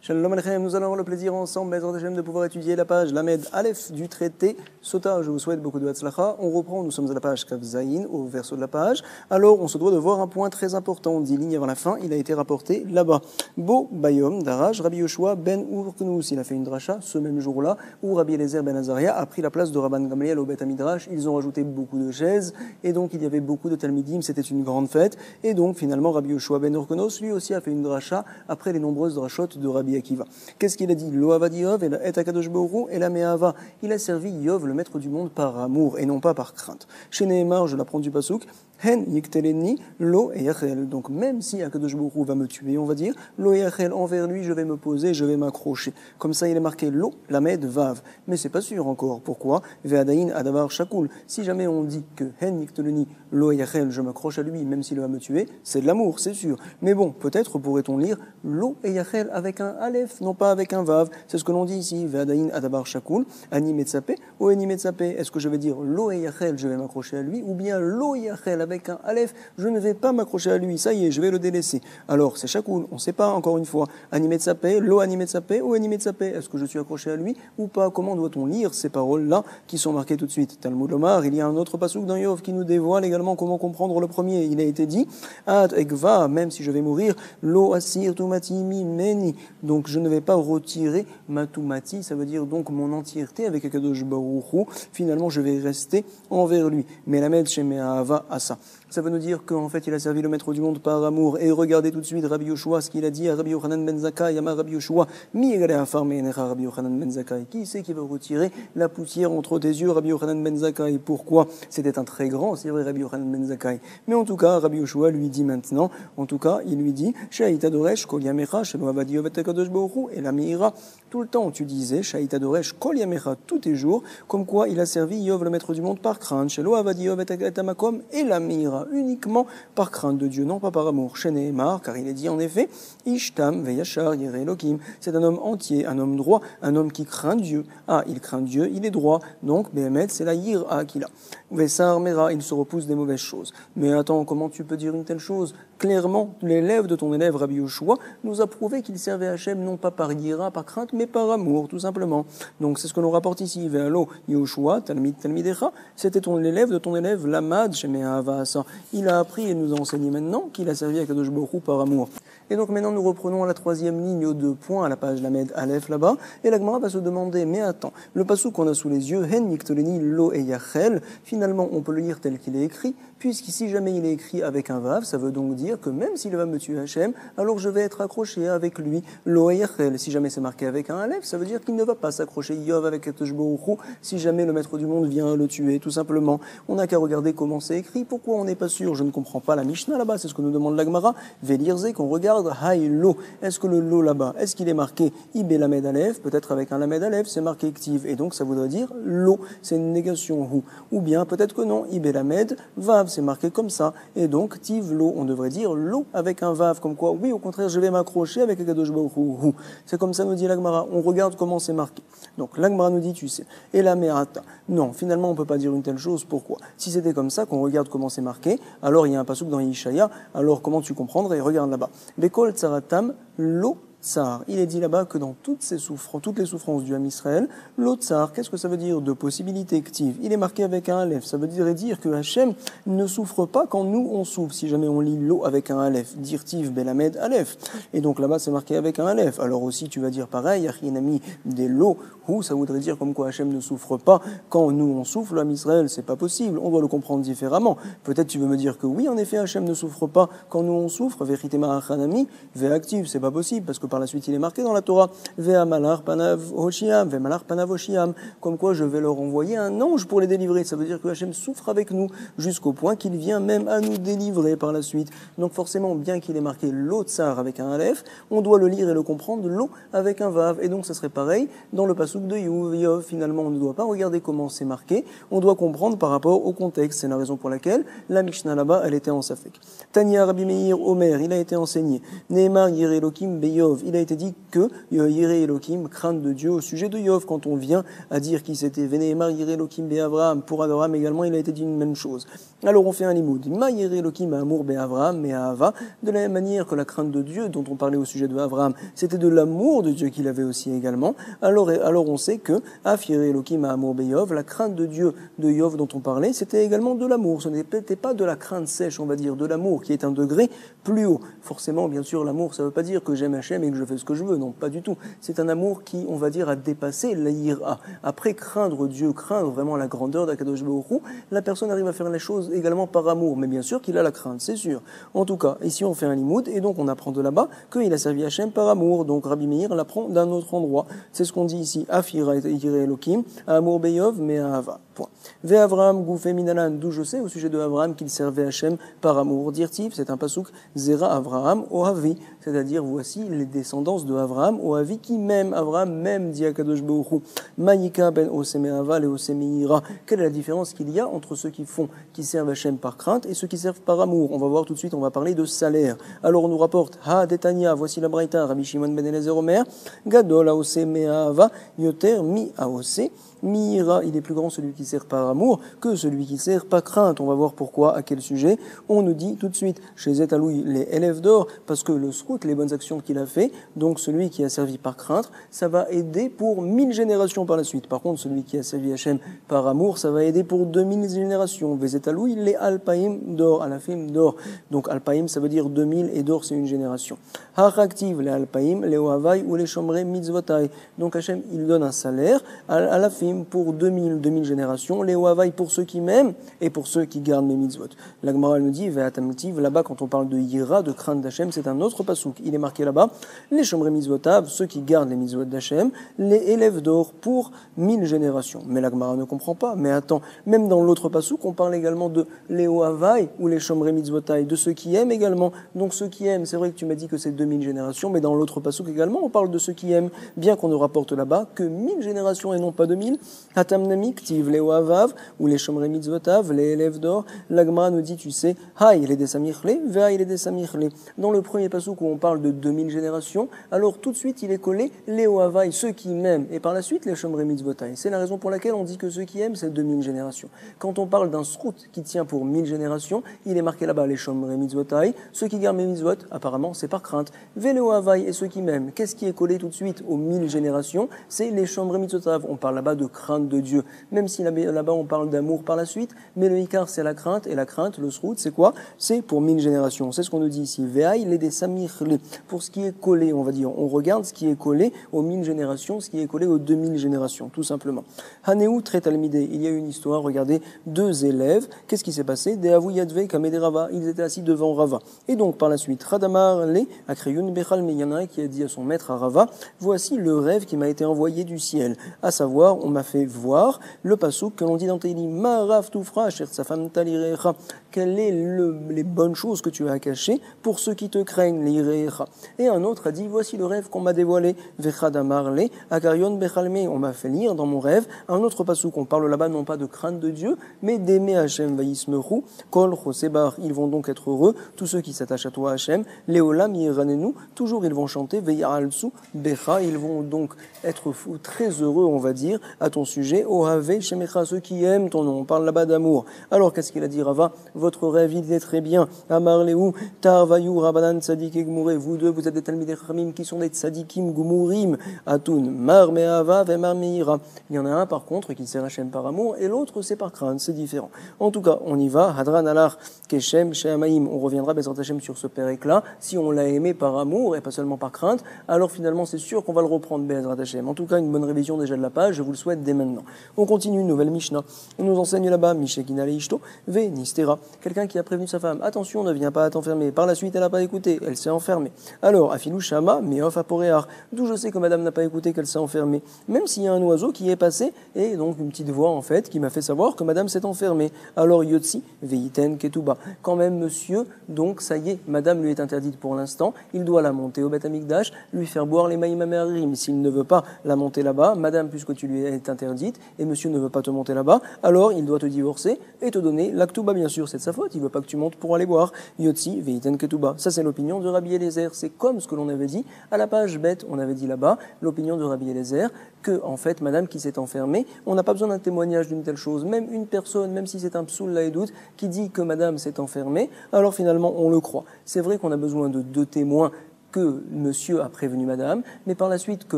Shalom Aleichem, nous allons avoir le plaisir ensemble, Bezrat Hashem, de pouvoir étudier la page Lamed Aleph du traité Sota. Je vous souhaite beaucoup de Hatzlacha. On reprend, nous sommes à la page Kav Zayin, au verso de la page. Alors, on se doit de voir un point très important. 10 lignes avant la fin, il a été rapporté là-bas. Bo Bayom Daraj, Rabbi Yoshua ben Urknus, il a fait une dracha ce même jour-là, où Rabbi Eliezer ben Azaria a pris la place de Rabban Gamliel au Bet Hamidrash. Ils ont rajouté beaucoup de chaises, et donc il y avait beaucoup de Talmidim, c'était une grande fête. Et donc, finalement, Rabbi Yoshua ben Urknus, lui aussi a fait une dracha après les nombreuses drachot de Rabbi Akiva. Qu'est-ce qu'il a dit? Lo avad Yov et la et Akadosh Borou et la me'ava. Il a servi Yov, le maître du monde, par amour et non pas par crainte. Chez Nehemar, je l'apprends du pasouk, Hen yikteleni lo et yachel. Donc même si Akadosh Borou va me tuer, on va dire lo et yachel, envers lui je vais me poser, je vais m'accrocher. Comme ça il est marqué lo lamed vav. Mais c'est pas sûr encore. Pourquoi? Ve'adayin adavar shakul. Si jamais on dit que Hen yikteleni lo et yachel, je m'accroche à lui même s'il va me tuer, c'est de l'amour, c'est sûr. Mais bon, peut-être pourrait-on lire lo et yachel avec un aleph, non pas avec un vav. C'est ce que l'on dit ici. Ve'adayin adavar shakul, ani metzape ou ani metzape. Est-ce que je vais dire lo et yachel, je vais m'accrocher à lui, ou bien lo et yachel avec un aleph, je ne vais pas m'accrocher à lui, ça y est, je vais le délaisser. Alors, c'est chakoul, on ne sait pas, encore une fois, animetsapé, lo animetsapé ou animetsapé, est-ce que je suis accroché à lui ou pas? Comment doit-on lire ces paroles-là qui sont marquées tout de suite? Talmud Lomar, il y a un autre pasouk dans Yov qui nous dévoile également comment comprendre le premier. Il a été dit, ad ekva, même si je vais mourir, lo asir tumati mimeni, donc je ne vais pas retirer ma tumati, ça veut dire donc mon entièreté avec Akadosh Baruch Hu, finalement je vais rester envers lui. Mais la med sheme'ahava asa. Ça veut nous dire qu'en fait il a servi le maître du monde par amour. Et regardez tout de suite Rabbi Yoshua, ce qu'il a dit à Rabbi Yochanan ben Zakkai, Amar Rabbi Yoshua, mi afar me'enecha Rabbi Yochanan ben Zakkai. Qui c'est qui va retirer la poussière entre tes yeux, Rabbi Yochanan ben Zakkai? Pourquoi? C'était un très grand, c'est vrai, Rabbi Yochanan ben Zakkai. Mais en tout cas, Rabbi Yoshua lui dit maintenant, en tout cas, il lui dit, Sha'ita doresh kol yamecha shelo avad Yov et Akadosh Baruch Hu et la meira. Tout le temps, tu disais, Sha'ita doresh kol yamecha, tous tes jours, comme quoi il a servi Yov, le maître du monde, par crainte, shelo avad Yov et Amakom et la meira, uniquement par crainte de Dieu, non pas par amour. Chez Nehemar, car il est dit en effet, Ishtam veyachar yere Elokim. C'est un homme entier, un homme droit, un homme qui craint Dieu. Ah, il craint Dieu, il est droit. Donc, Behemet, c'est la yira qu'il a. Vessar mera, il se repousse des mauvaises choses. Mais attends, comment tu peux dire une telle chose? Clairement, l'élève de ton élève, Rabbi Yoshua, nous a prouvé qu'il servait Hachem non pas par yira, par crainte, mais par amour, tout simplement. Donc, c'est ce que l'on rapporte ici. Ve'alo Yoshua, talmidecha, c'était l'élève de ton élève, Lamad, sheme'ahava asa. Il a appris et nous a enseigné maintenant qu'il a servi à Kadosh Baruch Hu par amour. Et donc maintenant nous reprenons à la troisième ligne aux 2 points à la page Lamed Aleph là-bas, et la Gemara va se demander, mais attends, le passou qu'on a sous les yeux, Hen Yiktoleni Lo et Yachel, finalement on peut le lire tel qu'il est écrit, puisqu'ici jamais il est écrit avec un vav, ça veut donc dire que même s'il va me tuer Hachem, alors je vais être accroché avec lui, Lo et Yachel. Si jamais c'est marqué avec un Aleph, ça veut dire qu'il ne va pas s'accrocher Yov avec Kadosh Baruch Hu, si jamais le maître du monde vient le tuer, tout simplement. On n'a qu'à regarder comment c'est écrit, pourquoi on n'est pas sûr? Je ne comprends pas la Mishnah là-bas, c'est ce que nous demande la Gemara. Velirze, qu'on regarde, Haï lo. Est-ce que le lo là-bas, est-ce qu'il est marqué Ibé Lamed Aleph? Peut-être avec un Lamed Aleph, c'est marqué Ktiv, et donc ça voudrait dire lo, c'est une négation hu. Ou bien peut-être que non, Ibé Lamed Vav, c'est marqué comme ça, et donc Tiv lo, on devrait dire lo avec un Vav, comme quoi, oui, au contraire, je vais m'accrocher avec Akadosh Baruch Hu. C'est comme ça nous dit la Gemara, on regarde comment c'est marqué. Donc la Gemara nous dit, tu sais, et la Me'ata. Non, finalement, on ne peut pas dire une telle chose, pourquoi? Si c'était comme ça, qu'on regarde comment c'est marqué, alors il y a un passouk dans Yishaya, alors comment tu comprendrais? Regarde là-bas. Bekol tsaratam lo tsar. Il est dit là-bas que dans toutes les souffrances du Ham Israël, lo tsar, qu'est-ce que ça veut dire? De possibilité active. Il est marqué avec un aleph. Ça veut dire que Hachem ne souffre pas quand nous on souffre. Si jamais on lit lo avec un aleph, dirtiv belamed aleph. Et donc là-bas c'est marqué avec un aleph. Alors aussi tu vas dire pareil, yachinami des lo, ou ça voudrait dire comme quoi Hachem ne souffre pas quand nous on souffre. Le Ham Israël, c'est pas possible. On doit le comprendre différemment. Peut-être tu veux me dire que oui, en effet, Hachem ne souffre pas quand nous on souffre. Vérité ma'achanami, ve'active, c'est pas possible parce que par la suite il est marqué dans la Torah Ve'amalar panav hoshiam, ve'amalar panav hoshiam, comme quoi je vais leur envoyer un ange pour les délivrer. Ça veut dire que Hachem souffre avec nous jusqu'au point qu'il vient même à nous délivrer par la suite. Donc forcément, bien qu'il ait marqué lo tsar avec un aleph, on doit le lire et le comprendre lo avec un vav. Et donc ça serait pareil dans le passouk de Yov. Finalement, on ne doit pas regarder comment c'est marqué, on doit comprendre par rapport au contexte. C'est la raison pour laquelle la Mishnah là-bas, elle était en safek. Tania Rabbi Meir Omer, il a été enseigné Nehemar Yere Elokim Beyov. Yov. Il a été dit que Yireh Elohim, crainte de Dieu au sujet de Yov. Quand on vient à dire qui c'était Vénémar Yireh Elohim Be'Avraham, pour Abraham également, il a été dit une même chose. Alors on fait un limoud. Ma Yireh Elohim Amour Be'Avraham, Me'ahava. De la même manière que la crainte de Dieu, dont on parlait au sujet de Abraham, c'était de l'amour de Dieu qu'il avait aussi également. Alors on sait que Af Yireh Elohim Amour Be'Yov, la crainte de Dieu de Yov dont on parlait, c'était également de l'amour. Ce n'était pas de la crainte sèche, on va dire, de l'amour qui est un degré plus haut. Forcément, bien sûr, l'amour, ça ne veut pas dire que j'aime Hachem et que je fais ce que je veux. Non, pas du tout. C'est un amour qui, on va dire, a dépassé la ira. Après craindre Dieu, craindre vraiment la grandeur d'Akadosh Baruch Hu, la personne arrive à faire les choses également par amour. Mais bien sûr qu'il a la crainte, c'est sûr. En tout cas, ici on fait un limoud et donc on apprend de là-bas qu'il a servi Hachem par amour. Donc Rabbi Meir l'apprend d'un autre endroit. C'est ce qu'on dit ici. Af Yireh Elohim, Amour Beyov, Me'ahava. Point. Ve Avraham Goufé Minalan, d'où je sais au sujet de Avraham qu'il servait Hachem par amour. Dirtiv, c'est un pasouk, Zera Avraham Ohavi, c'est-à-dire voici les descendances de Avraham Ohavi qui m'aime. Avraham même, dit Akadosh Baruch Hu. Maïka ben Osemeaval et Osemeira. Quelle est la différence qu'il y a entre ceux qui servent Hachem par crainte et ceux qui servent par amour? On va voir tout de suite, on va parler de salaire. Alors on nous rapporte, Ha Detania, voici la Braïta, Rabbi Shimon ben Eliezer Omer, Gadol Aosemeava, Yoter Mi Aose. Mira, il est plus grand celui qui sert par amour que celui qui sert par crainte. On va voir pourquoi, à quel sujet. On nous dit tout de suite, chez Zetalouy, les élèves d'or, parce que le srout, les bonnes actions qu'il a fait, donc celui qui a servi par crainte, ça va aider pour 1000 générations par la suite. Par contre, celui qui a servi Hachem par amour, ça va aider pour 2000 générations. Vezetalouy, les alpaïm d'or, alafim d'or. Donc alpaïm, ça veut dire 2000 et d'or, c'est une génération. Haraktiv, les alpaïm, les ohavai ou les chomré mitzvotai. Donc Hachem, il donne un salaire à la fin pour 2000 générations, les Wavaï pour ceux qui m'aiment et pour ceux qui gardent mes mitzvot. La Gemara nous dit, Ve'atamtiv, là-bas quand on parle de Yira, de crainte d'Hachem, c'est un autre pasouk. Il est marqué là-bas, les Shomrei mitzvotav, ceux qui gardent les mitzvot d'Hachem, les élèves d'or pour 1000 générations. Mais la Gemara ne comprend pas. Mais attends, même dans l'autre pasouk, on parle également de les Wavaï ou les Shomrei mitzvotai, de ceux qui aiment également. Donc ceux qui aiment, c'est vrai que tu m'as dit que c'est 2000 générations, mais dans l'autre pasouk également, on parle de ceux qui aiment, bien qu'on nous rapporte là-bas que 1000 générations et non pas 2000. Hatamnami ktiv les oavav ou les shomrei mitzvotav, les élèves d'or. L'Agmara nous dit, tu sais, Haï les desamichle, Ve'aï les desamichle. Dans le premier pasouk où on parle de 2000 générations, alors tout de suite il est collé les oavaï, ceux qui m'aiment, et par la suite les shomrei mitzvotai. C'est la raison pour laquelle on dit que ceux qui aiment c'est 2000 générations. Quand on parle d'un srout qui tient pour 1000 générations, il est marqué là-bas les shomrei mitzvotai. Ceux qui gardent mes mitzvot, apparemment c'est par crainte. Ve les oavaï et ceux qui m'aiment. Qu'est-ce qui est collé tout de suite aux 1000 générations? C'est les shomrei mitzvotav. On parle là-bas de crainte de Dieu, même si là-bas on parle d'amour par la suite, mais le ikar c'est la crainte, et la crainte, le srout, c'est quoi? C'est pour 1000 générations. C'est ce qu'on nous dit ici. Ve'aï les des samirli. Pour ce qui est collé, on va dire, on regarde ce qui est collé aux 1000 générations, ce qui est collé aux 2000 générations, tout simplement. Haneu Tretalmide, il y a une histoire, regardez, deux élèves, qu'est-ce qui s'est passé? Dehavu Yadve Kamede Rava, ils étaient assis devant Rava. Et donc par la suite, Radamar le Akriyun Bechal, mais il y en a un qui a dit à son maître à Rava, voici le rêve qui m'a été envoyé du ciel, à savoir, on m'a fait voir le pasouk que l'on dit dans Tehillim, Ma'arav Tufra, Sher Tsafam Talirecha. Quelles sont les bonnes choses que tu as cachées pour ceux qui te craignent, l'Irecha. Et un autre a dit, voici le rêve qu'on m'a dévoilé, Vechadamar le Akarion Bechalme. On m'a fait lire dans mon rêve un autre pasouk. On parle là-bas non pas de crainte de Dieu, mais d'aimer Hachem Vaïsmeru, Kol Chosebar. Ils vont donc être heureux, tous ceux qui s'attachent à toi, Hachem. Léolam Yiranenu, toujours ils vont chanter, Veyaralsu Becha. Ils vont donc être très heureux, on va dire, à ton sujet. Ohave Shemecha, ceux qui aiment ton nom. On parle là-bas d'amour. Alors qu'est-ce qu'il a dit Rava? Votre rêve, il est très bien. Amar Lehu, Tarvayu, Rabanan, Tzadik et Gmouré. Vous deux, vous êtes des Talmidei Chachamim qui sont des Tzadikim Gumurim. Atun, Mar Me'ava, Vemar Meira. Il y en a un par contre qui sert Hachem par amour et l'autre c'est par crainte, c'est différent. En tout cas, on y va. Hadran Alar, Keshem, Sheamaim. On reviendra, Bezrat Hachem, sur ce pérec-là. Si on l'a aimé par amour et pas seulement par crainte, alors finalement c'est sûr qu'on va le reprendre, Bezrat Hachem. En tout cas, une bonne révision déjà de la page, je vous le souhaite dès maintenant. On continue, une nouvelle Mishnah. On nous enseigne là-bas, Mishekina Leishto, Ve Nistera. Quelqu'un qui a prévenu sa femme, attention, ne viens pas à t'enfermer. Par la suite, elle n'a pas écouté, elle s'est enfermée. Alors, Afilou Shama, Meof Aporear. D'où je sais que madame n'a pas écouté, qu'elle s'est enfermée. Même s'il y a un oiseau qui est passé, et donc une petite voix en fait, qui m'a fait savoir que madame s'est enfermée. Alors, Yotsi, Veiten Ketuba. Quand même, monsieur, donc ça y est, madame lui est interdite pour l'instant, il doit la monter au Beth Amikdash, lui faire boire les Maïm Amerim. S'il ne veut pas la monter là-bas, madame, puisque tu lui es interdite, et monsieur ne veut pas te monter là-bas, alors il doit te divorcer et te donner l'Aktuba, bien sûr, c'est de sa faute, il veut pas que tu montes pour aller boire. Yotzi veiten ketuba. Ça, c'est l'opinion de Rabbi Eliezer. C'est comme ce que l'on avait dit à la page bête, on avait dit là-bas, l'opinion de Rabbi Eliezer, que, en fait, madame qui s'est enfermée, on n'a pas besoin d'un témoignage d'une telle chose. Même une personne, même si c'est un psoul laïdout, qui dit que madame s'est enfermée, alors finalement, on le croit. C'est vrai qu'on a besoin de 2 témoins que monsieur a prévenu madame, mais par la suite que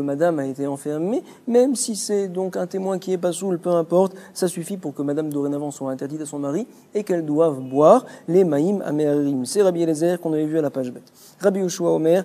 madame a été enfermée, même si c'est donc un témoin qui est pas soul, peu importe, ça suffit pour que madame dorénavant soit interdite à son mari et qu'elle doive boire les maïm amérim. C'est Rabbi Eliezer qu'on avait vu à la page bête. Rabbi Yoshua Omer,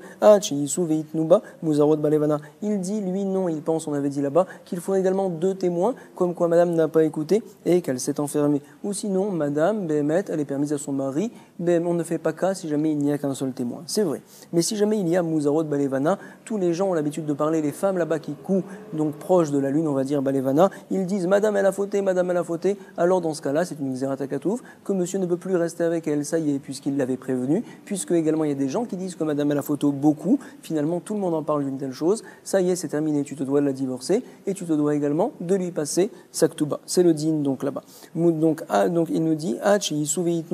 il dit, lui non, il pense, on avait dit là-bas, qu'il faut également 2 témoins, comme quoi madame n'a pas écouté et qu'elle s'est enfermée. Ou sinon, madame, Béhémet, elle est permise à son mari, on ne fait pas cas si jamais il n'y a qu'un seul témoin. C'est vrai. Mais si jamais il y a Mouzarot Balevana, tous les gens ont l'habitude de parler, les femmes là-bas qui couent, donc proches de la lune, on va dire Balevana, ils disent madame elle a fauté, alors dans ce cas-là, c'est une xératakatouf, que monsieur ne peut plus rester avec elle, ça y est, puisqu'il l'avait prévenu, puisque également il y a des gens qui disent que madame elle a fauté beaucoup, finalement tout le monde en parle d'une telle chose, ça y est, c'est terminé, tu te dois de la divorcer, et tu te dois également de lui passer sa ktuba. C'est le din donc là-bas. Donc il nous dit,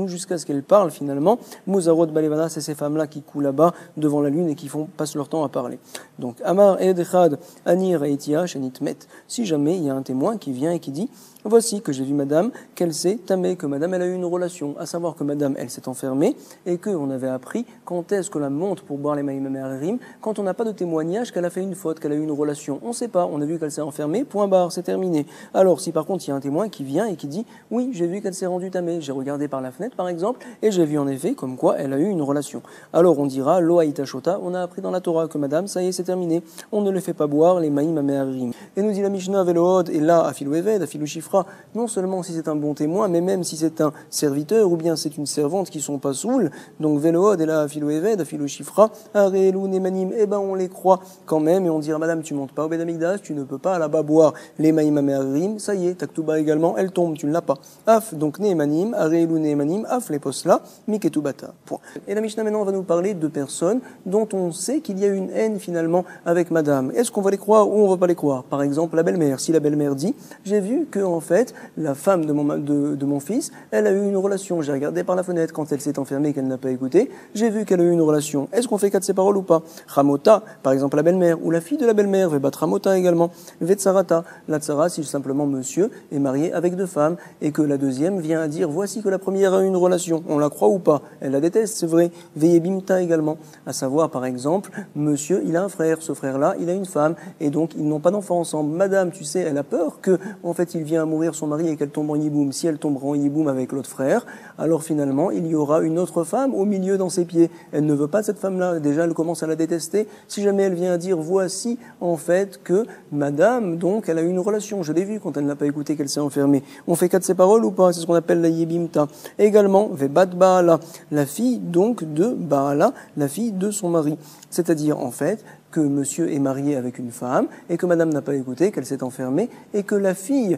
jusqu'à ce qu'elle parle finalement, Mouzarot Balevana, c'est ces femmes-là qui couent là-bas devant la lune et qui passent leur temps à parler. Donc, Amar Edechad Anir Aitia Shenitmet. Si jamais il y a un témoin qui vient et qui dit voici que j'ai vu madame, qu'elle s'est tamée, que madame elle a eu une relation, à savoir que madame elle s'est enfermée et qu'on avait appris quand est-ce que la monte pour boire les maïm amérim, quand on n'a pas de témoignage qu'elle a fait une faute, qu'elle a eu une relation. On ne sait pas, on a vu qu'elle s'est enfermée, point barre, c'est terminé. Alors, si par contre il y a un témoin qui vient et qui dit oui, j'ai vu qu'elle s'est rendue tamée, j'ai regardé par la fenêtre par exemple, et j'ai vu en effet comme quoi elle a eu une relation. Alors on dira Loaïta Shota, on a appris dans la Torah que madame, ça y est, c'est terminé, on ne le fait pas boire les maïm amérim. Et nous dit la Mishnah Velohod, et là, Afilou Eved, Afilou Shifra, non seulement si c'est un bon témoin, mais même si c'est un serviteur ou bien c'est une servante qui sont pas saouls, donc Velohod et là Afilou Eved, Afilou Shifra, Arelou Nemanim, eh ben on les croit quand même et on dira madame tu montes pas au Beth Amikdash, tu ne peux pas là-bas boire les maïm amérim, ça y est, ta ktuba également, elle tombe, tu ne l'as pas. Af, donc Nemanim, Arelou Nemanim, Af les posla, Miketubata. Point. Et la Mishnah maintenant va nous parler de personnes dont on sait qu'il y a une haine finalement avec madame. Est-ce qu'on va les croire ou on va pas les croire? Par exemple la belle-mère, si la belle-mère dit j'ai vu que en fait la femme de mon fils, elle a eu une relation, j'ai regardé par la fenêtre quand elle s'est enfermée et qu'elle n'a pas écouté, j'ai vu qu'elle a eu une relation. Est-ce qu'on fait cas de ces paroles ou pas? Ramota, par exemple la belle-mère ou la fille de la belle-mère, Vebat Ramota également, Vetsarata, la tsara si simplement monsieur est marié avec 2 femmes et que la deuxième vient à dire voici que la première a eu une relation, on la croit ou pas? Elle la déteste, c'est vrai. Veyebimta également, à savoir par exemple monsieur il a un frère, ce frère-là il a une femme et donc ils n'ont pas d'enfant ensemble. Madame, tu sais, elle a peur que en fait il vient à mourir son mari et qu'elle tombe en yiboum. Si elle tombera en yiboum avec l'autre frère, alors finalement il y aura une autre femme au milieu dans ses pieds. Elle ne veut pas cette femme-là, déjà elle commence à la détester. Si jamais elle vient à dire voici en fait que madame donc elle a eu une relation, je l'ai vu quand elle n'a pas écouté qu'elle s'est enfermée. On fait cas de ces paroles ou pas? C'est ce qu'on appelle la yibimta. Également Vebat Baala, la fille donc de Baala, la fille de son mari. C'est-à-dire en fait que monsieur est marié avec une femme et que madame n'a pas écouté, qu'elle s'est enfermée et que la fille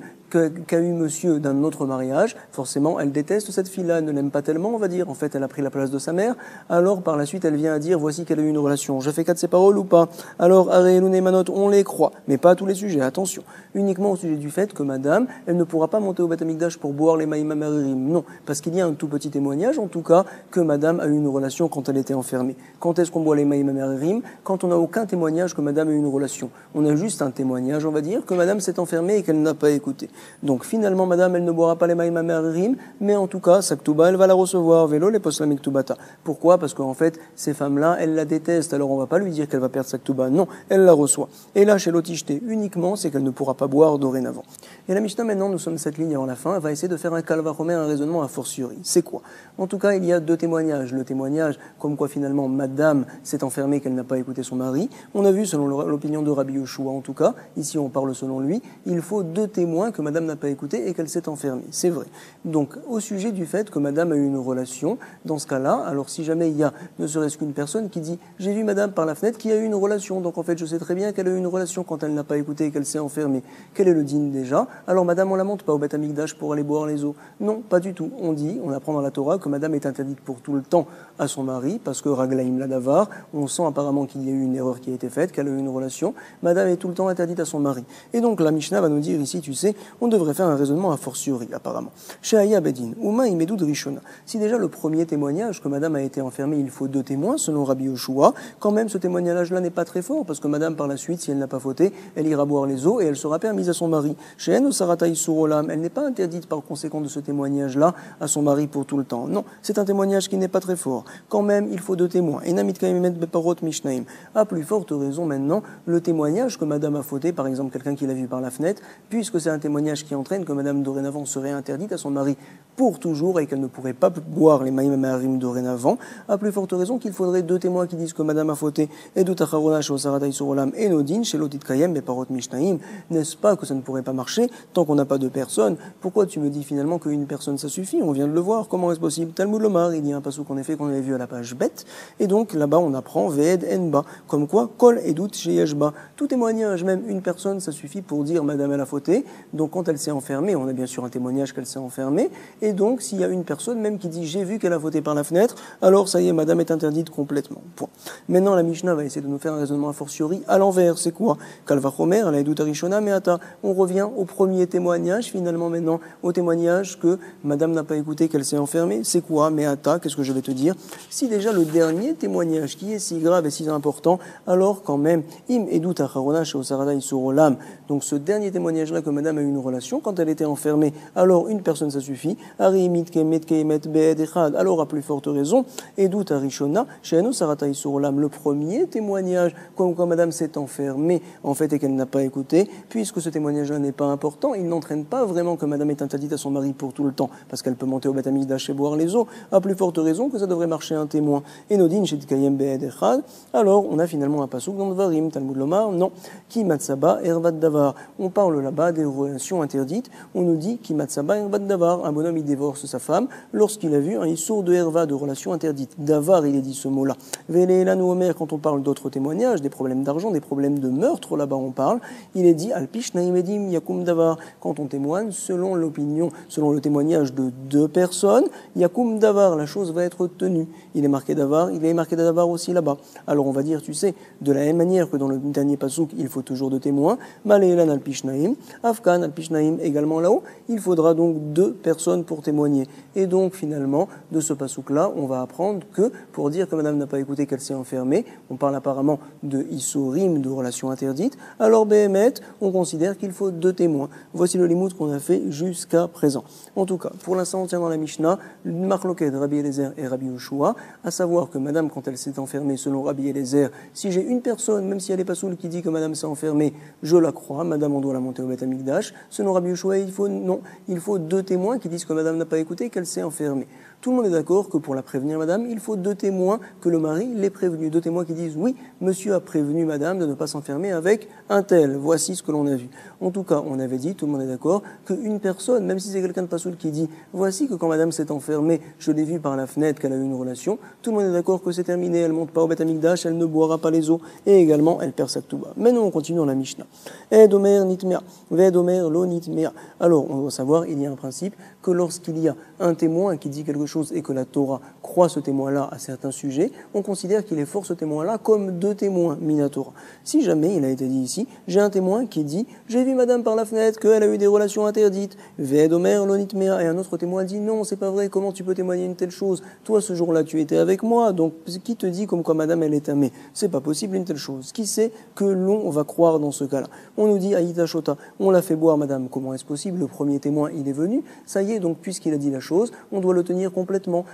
qu'a eu monsieur d'un autre mariage, forcément elle déteste cette fille-là, elle ne l'aime pas tellement, on va dire, en fait elle a pris la place de sa mère, alors par la suite elle vient à dire voici qu'elle a eu une relation. Je fais cas de ces paroles ou pas? Alors Aréloun et Manot, on les croit, mais pas à tous les sujets, attention, uniquement au sujet du fait que madame, elle ne pourra pas monter au Beth Amikdash pour boire les maïm amérim, non, parce qu'il y a un tout petit témoignage en tout cas que madame a eu une relation quand elle était enfermée. Quand est-ce qu'on boit les maïm amérim? Quand on n'a aucun témoignage que madame a eu une relation. On a juste un témoignage, on va dire, que madame s'est enfermée et qu'elle n'a pas écouté. Donc finalement, madame, elle ne boira pas les maïm amérim, mais en tout cas, sa ktuba, elle va la recevoir. Vélo, les poslamik ktubata. Pourquoi? Parce qu'en fait, ces femmes-là, elles la détestent. Alors on va pas lui dire qu'elle va perdre sa ktuba. Non, elle la reçoit. Et là, chez l'otishté, uniquement, c'est qu'elle ne pourra pas boire dorénavant. Et la Mishnah, maintenant, nous sommes cette ligne avant la fin, elle va essayer de faire un calvachomer, un raisonnement a fortiori. C'est quoi? En tout cas, il y a 2 témoignages. Le témoignage, comme quoi finalement, madame s'est enfermée, qu'elle n'a pas écouté son mari. On a vu, selon l'opinion de Rabbi Yoshua, en tout cas, ici on parle selon lui, il faut 2 témoins que madame n'a pas écouté et qu'elle s'est enfermée. C'est vrai. Donc, au sujet du fait que madame a eu une relation, dans ce cas-là, alors si jamais il y a ne serait-ce qu'une personne qui dit « j'ai vu madame par la fenêtre qui a eu une relation, donc en fait je sais très bien qu'elle a eu une relation quand elle n'a pas écouté et qu'elle s'est enfermée. Quel est le din déjà? Alors madame, on la monte pas au Beth Amikdash pour aller boire les eaux. Non, pas du tout. On dit, on apprend dans la Torah que madame est interdite pour tout le temps à son mari, parce que Raglaim la davar, on sent apparemment qu'il y a eu une erreur qui a été faite, qu'elle a eu une relation. Madame est tout le temps interdite à son mari. Et donc la Mishnah va nous dire ici, tu sais, on devrait faire un raisonnement a fortiori, apparemment. Chez Aya Bedin, Uma Imedou de Rishona. Si déjà le premier témoignage que madame a été enfermée, il faut 2 témoins, selon Rabbi Yoshua, quand même ce témoignage-là n'est pas très fort, parce que madame, par la suite, si elle n'a pas fauté, elle ira boire les eaux et elle sera permise à son mari. Chez En Sarataï Surolam, elle n'est pas interdite par conséquent de ce témoignage-là à son mari pour tout le temps. Non, c'est un témoignage qui n'est pas très fort. Quand même, il faut 2 témoins. Et Namit Kaimet Beparot Mishnaim. À plus forte raison maintenant, le témoignage que madame a fauté, par exemple quelqu'un qui l'a vu par la fenêtre, puisque c'est un témoignage qui entraîne que madame dorénavant serait interdite à son mari pour toujours et qu'elle ne pourrait pas boire les Maïm Maharim dorénavant, à plus forte raison qu'il faudrait 2 témoins qui disent que madame a fauté, et d'Utacharona chez Osarataï Surolam et Nodin chez Lotit Kayem Beparot Mishnaim. N'est-ce pas que ça ne pourrait pas marcher tant qu'on n'a pas 2 personnes? Pourquoi tu me dis finalement qu'une personne ça suffit? On vient de le voir. Comment est-ce possible? Talmud Lomar, il y a un passouk en effet qu'on avait vu à la page bête, et donc là-bas on apprend Ved Enba, comme quoi Kol Edut Sheyeshba. Tout témoignage, même une personne, ça suffit pour dire madame elle a fauté. Donc quand elle s'est enfermée, on a bien sûr un témoignage qu'elle s'est enfermée, et donc s'il y a une personne même qui dit j'ai vu qu'elle a fauté par la fenêtre, alors ça y est, madame est interdite complètement. Point. Maintenant la Mishnah va essayer de nous faire un raisonnement a fortiori à l'envers. C'est quoi? Kalvachomer, la Edut Arishona Meata. On revient au premier témoignage finalement maintenant, au témoignage que madame n'a pas écouté, qu'elle s'est enfermée. C'est quoi? Meata, qu'est-ce que je vais te dire? Si déjà le dernier témoignage qui est si grave et si important, alors quand même, im edut acharona chez Osaradaï Surolam. Donc ce dernier témoignage-là que madame a eu une relation, quand elle était enfermée, alors une personne ça suffit. Arimit kemet kemet beed echad. Alors à plus forte raison, edut arishona chez Osaradaï Surolam. Le premier témoignage, comme quand madame s'est enfermée, en fait, et qu'elle n'a pas écouté, puisque ce témoignage-là n'est pas important, il n'entraîne pas vraiment que madame est interdite à son mari pour tout le temps, parce qu'elle peut monter au Beth Amikdash et boire les eaux, à plus forte raison que ça devrait marcher un témoin. Et Nodin chez Tkayem Be'ed Echad, alors on a finalement un passouk dans le Varim, Talmud Lomar, non, Ki Matsaba Ervad Davar. On parle là-bas des relations interdites, on nous dit Ki Matsaba Ervad Davar, un bonhomme il divorce sa femme lorsqu'il a vu un issour de Herva, de relations interdites. Davar, il est dit ce mot-là. Velela Nouomer, quand on parle d'autres témoignages, des problèmes d'argent, des problèmes de meurtre, là-bas on parle, il est dit Alpish Naïmedim Yakum Davar, quand on témoigne, selon l'opinion, selon le témoignage de 2 personnes, Yakum Davar, la chose va être tenue. Il est marqué Davar, il est marqué Davar aussi là-bas. Alors on va dire, tu sais, de la même manière que dans le dernier pasouk, il faut toujours 2 témoins, Malélan al-Pishnaim, Afkan al-Pishnaim également là-haut, il faudra donc 2 personnes pour témoigner. Et donc finalement, de ce pasouk-là, on va apprendre que, pour dire que madame n'a pas écouté qu'elle s'est enfermée, on parle apparemment de Issorim, de relations interdites, alors Behemet, on considère qu'il faut 2 témoins. Voici le limout qu'on a fait jusqu'à présent. En tout cas, pour l'instant, on tient dans la Mishnah, Marloquet de Rabbi Eliezer et Rabbi Yoshua, à savoir que madame, quand elle s'est enfermée, selon Rabbi Eliezer, si j'ai une personne, même si elle est pas soule, qui dit que madame s'est enfermée, je la crois, madame, on doit la monter au Beth Amikdash. Selon Rabbi Yoshua, il faut 2 témoins qui disent que madame n'a pas écouté, qu'elle s'est enfermée. Tout le monde est d'accord que pour la prévenir, madame, il faut 2 témoins, que le mari l'ait prévenu. 2 témoins qui disent, oui, monsieur a prévenu madame de ne pas s'enfermer avec un tel. Voici ce que l'on a vu. En tout cas, on avait dit, tout le monde est d'accord, qu'une personne, même si c'est quelqu'un de pas soul qui dit, voici que quand madame s'est enfermée, je l'ai vue par la fenêtre qu'elle a eu une relation, tout le monde est d'accord que c'est terminé, elle monte pas au Beth Amikdash, elle ne boira pas les eaux, et également, elle perd sa ktouba. Maintenant, on continue dans la Mishnah. Edomer nitmea, vedomer lo nitmea. Alors, on doit savoir, il y a un principe, que lorsqu'il y a un témoin qui dit quelque chose et que la Torah croit ce témoin-là à certains sujets, on considère qu'il est fort ce témoin-là comme 2 témoins minatora. Si jamais, il a été dit ici, j'ai un témoin qui dit, j'ai vu madame par la fenêtre qu'elle a eu des relations interdites, vedomer lo nitmea, et un autre témoin dit, non, c'est pas vrai, comment tu peux témoigner une telle chose? Toi, ce jour-là, tu étais avec moi, donc qui te dit comme quoi madame, elle est amée? C'est pas possible une telle chose. Qui sait que l'on va croire dans ce cas-là? On nous dit, Aïta Shota, on l'a fait boire madame, comment est-ce possible? Le premier témoin, il est venu, ça y est, donc puisqu'il a dit la chose, on doit le tenir complètement.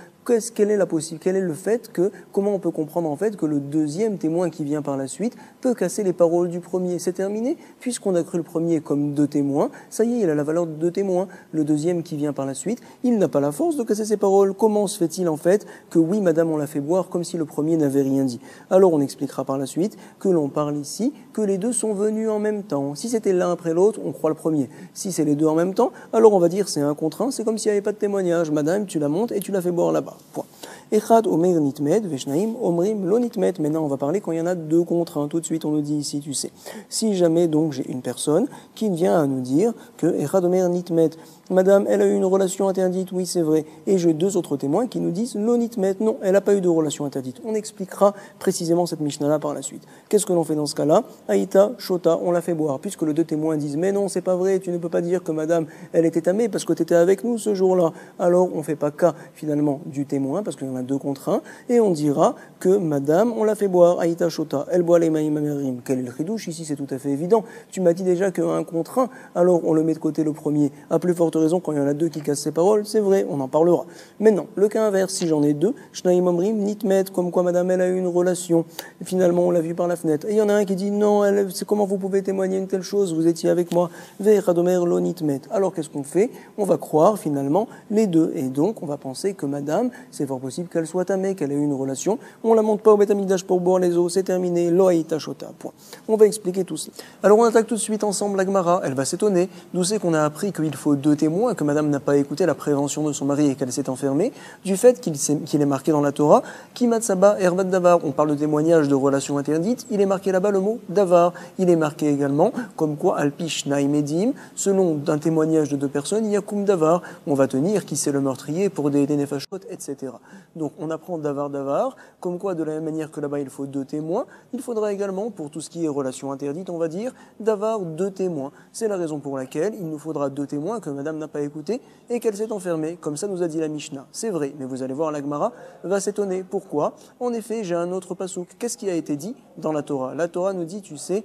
Quel est le fait que, comment on peut comprendre en fait que le deuxième témoin qui vient par la suite peut casser les paroles du premier? C'est terminé, puisqu'on a cru le premier comme 2 témoins, ça y est, il a la valeur de 2 témoins. Le deuxième qui vient par la suite, il n'a pas la force de casser ses paroles. Comment se fait-il en fait que oui, madame, on l'a fait boire comme si le premier n'avait rien dit? Alors on expliquera par la suite que l'on parle ici que les 2 sont venus en même temps. Si c'était l'un après l'autre, on croit le premier. Si c'est les 2 en même temps, alors on va dire c'est un contre un, c'est comme s'il n'y avait pas de témoignage. Madame, tu la montes et tu la fais boire là-bas. Point. Echad omer nitmed, veshnaim omrim lo nitmed. Maintenant, on va parler quand il y en a 2 contre 1. Tout de suite, on nous dit ici, tu sais. Si jamais donc j'ai une personne qui vient à nous dire que Echad omer nitmed, Madame, elle a eu une relation interdite, oui c'est vrai. Et j'ai deux autres témoins qui nous disent l'onitmet, non, elle n'a pas eu de relation interdite. On expliquera précisément cette Mishnah-là par la suite. Qu'est-ce que l'on fait dans ce cas-là? Aïta, Shota, on la fait boire. Puisque les deux témoins disent mais non, c'est pas vrai, tu ne peux pas dire que madame, elle était tamée parce que tu étais avec nous ce jour-là. Alors on ne fait pas cas finalement du témoin parce qu'il y en a deux contre un. Et on dira que madame, on la fait boire. Aïta, Shota, elle boit les maïm amérim. Quel est le chidouche? Ici c'est tout à fait évident. Tu m'as dit déjà qu'un contre un, alors on le met de côté le premier. À plus forte raison, quand il y en a deux qui cassent ses paroles, c'est vrai, on en parlera. Maintenant, le cas inverse, si j'en ai deux, Shnaim Omrim, Nitmet, comme quoi madame, elle a eu une relation. Et finalement, on l'a vu par la fenêtre. Et il y en a un qui dit, non, c'est comment vous pouvez témoigner une telle chose? Vous étiez avec moi. Ve'chadomer lo Nitmet. Alors, qu'est-ce qu'on fait? On va croire, finalement, les deux. Et donc, on va penser que madame, c'est fort possible qu'elle soit tamée, qu'elle ait eu une relation. On la monte pas au Beth Amikdash pour boire les eaux, c'est terminé. Lo haïta shota. Point. On va expliquer tout cela. Alors, on attaque tout de suite ensemble la Gemara. Elle va s'étonner. D'où c'est qu'on a appris qu'il faut deux témoins, que madame n'a pas écouté la prévention de son mari et qu'elle s'est enfermée, du fait qu'il est marqué dans la Torah, Kimatsaba Ervat Davar. On parle de témoignage de relations interdites, il est marqué là-bas le mot Davar. Il est marqué également, comme quoi Alpish Naïmedim, selon un témoignage de deux personnes, Yakum Davar. On va tenir qui c'est le meurtrier pour des nefashot, etc. Donc on apprend Davar, comme quoi de la même manière que là-bas il faut deux témoins, il faudra également, pour tout ce qui est relations interdites, on va dire Davar, deux témoins. C'est la raison pour laquelle il nous faudra deux témoins que madame n'a pas écouté et qu'elle s'est enfermée, comme ça nous a dit la Mishnah. C'est vrai, mais vous allez voir, la Gemara va s'étonner. Pourquoi? En effet, j'ai un autre pasouk. Qu'est-ce qui a été dit dans la Torah? La Torah nous dit, tu sais,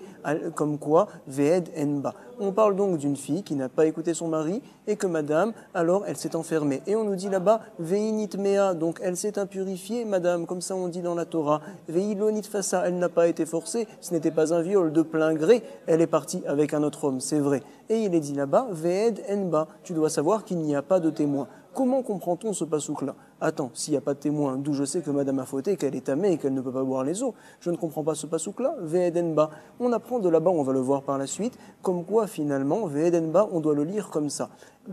comme quoi, Ve'ed enba. On parle donc d'une fille qui n'a pas écouté son mari et que madame, alors elle s'est enfermée. Et on nous dit là-bas, Ve'init mea, donc elle s'est impurifiée, madame, comme ça on dit dans la Torah. Ve'ilonit fasa, elle n'a pas été forcée, ce n'était pas un viol de plein gré, elle est partie avec un autre homme, c'est vrai. Et il est dit là-bas, Ve'ed enba, tu dois savoir qu'il n'y a pas de témoin. Comment comprend-on ce pasouk-là? Attends, s'il n'y a pas de témoin, d'où je sais que madame a fauté, qu'elle est tamée et qu'elle ne peut pas boire les eaux? Je ne comprends pas ce pasouk-là. Ve'edenba. On apprend de là-bas, on va le voir par la suite, comme quoi finalement, Ve'edenba, on doit le lire comme ça.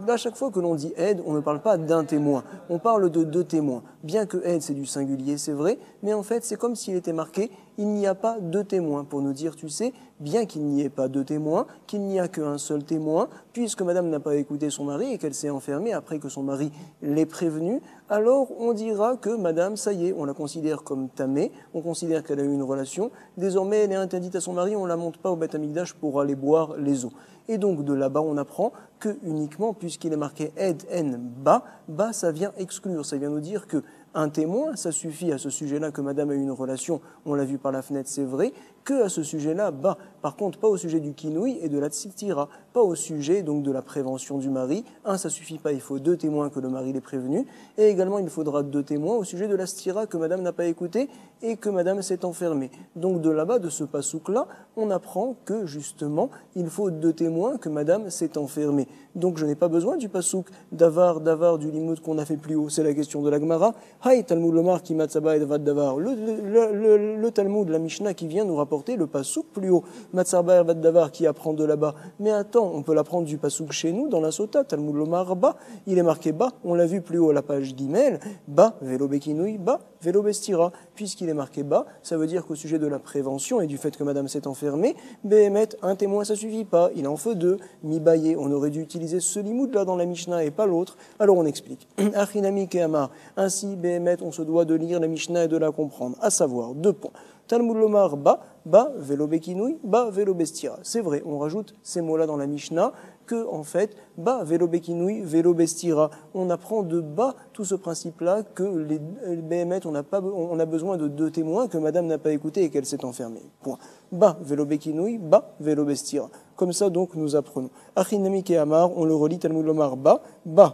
À chaque fois que l'on dit aide, on ne parle pas d'un témoin, on parle de deux témoins. Bien que aide, c'est du singulier, c'est vrai, mais en fait, c'est comme s'il était marqué, il n'y a pas deux témoins, pour nous dire, tu sais, bien qu'il n'y ait pas deux témoins, qu'il n'y a qu'un seul témoin, puisque madame n'a pas écouté son mari et qu'elle s'est enfermée après que son mari l'ait prévenue, alors on dira que madame, ça y est, on la considère comme tamée, on considère qu'elle a eu une relation, désormais elle est interdite à son mari, on ne la monte pas au Beth Amikdash pour aller boire les eaux. Et donc de là-bas, on apprend que uniquement, puisqu'il est marqué ed en ba, ba ça vient exclure, ça vient nous dire que un témoin, ça suffit à ce sujet-là que madame a eu une relation, on l'a vu par la fenêtre, c'est vrai, que à ce sujet-là, bah, par contre, pas au sujet du kinouï et de la tzitira, pas au sujet donc de la prévention du mari. Un, ça suffit pas, il faut deux témoins que le mari l'ait prévenu, et également il faudra deux témoins au sujet de la stira que madame n'a pas écouté et que madame s'est enfermée. Donc de là-bas, de ce pasouk-là, on apprend que justement, il faut deux témoins que madame s'est enfermée. Donc je n'ai pas besoin du pasouk davar du limoud qu'on a fait plus haut, c'est la question de la Gemara. Hay Talmud lomar ki matzaba et davar. Le Talmud, la Mishnah qui vient nous rapporter le pasouk plus haut, matzaba et davar qui apprend de là-bas. Mais attends, on peut l'apprendre du pasouk chez nous dans la Sota, Talmud lomar ba, il est marqué ba, on l'a vu plus haut à la page Gimel, ba velo bekinui, ba velo bestira. Puisqu'il est marqué ba, ça veut dire qu'au sujet de la prévention et du fait que madame s'est enfermée, Behemet, un témoin ça suffit pas, il en faut deux, mibaye, on aurait dû utiliser ce limoud là dans la Mishnah et pas l'autre. Alors on explique. Achinami keamar, ainsi Behemet, on se doit de lire la Mishnah et de la comprendre, à savoir deux points. Talmud lomar ba velo bekinui, ba velo bestira. C'est vrai, on rajoute ces mots-là dans la Mishnah que en fait ba velo bekinui, velo bestira. On apprend de ba tout ce principe-là que les Behemet, on a besoin de deux témoins que madame n'a pas écouté et qu'elle s'est enfermée. Point. Ba velo bekinui, ba velo bestira. Comme ça donc nous apprenons. Achinami ke amar, on le relit Talmud lomar ba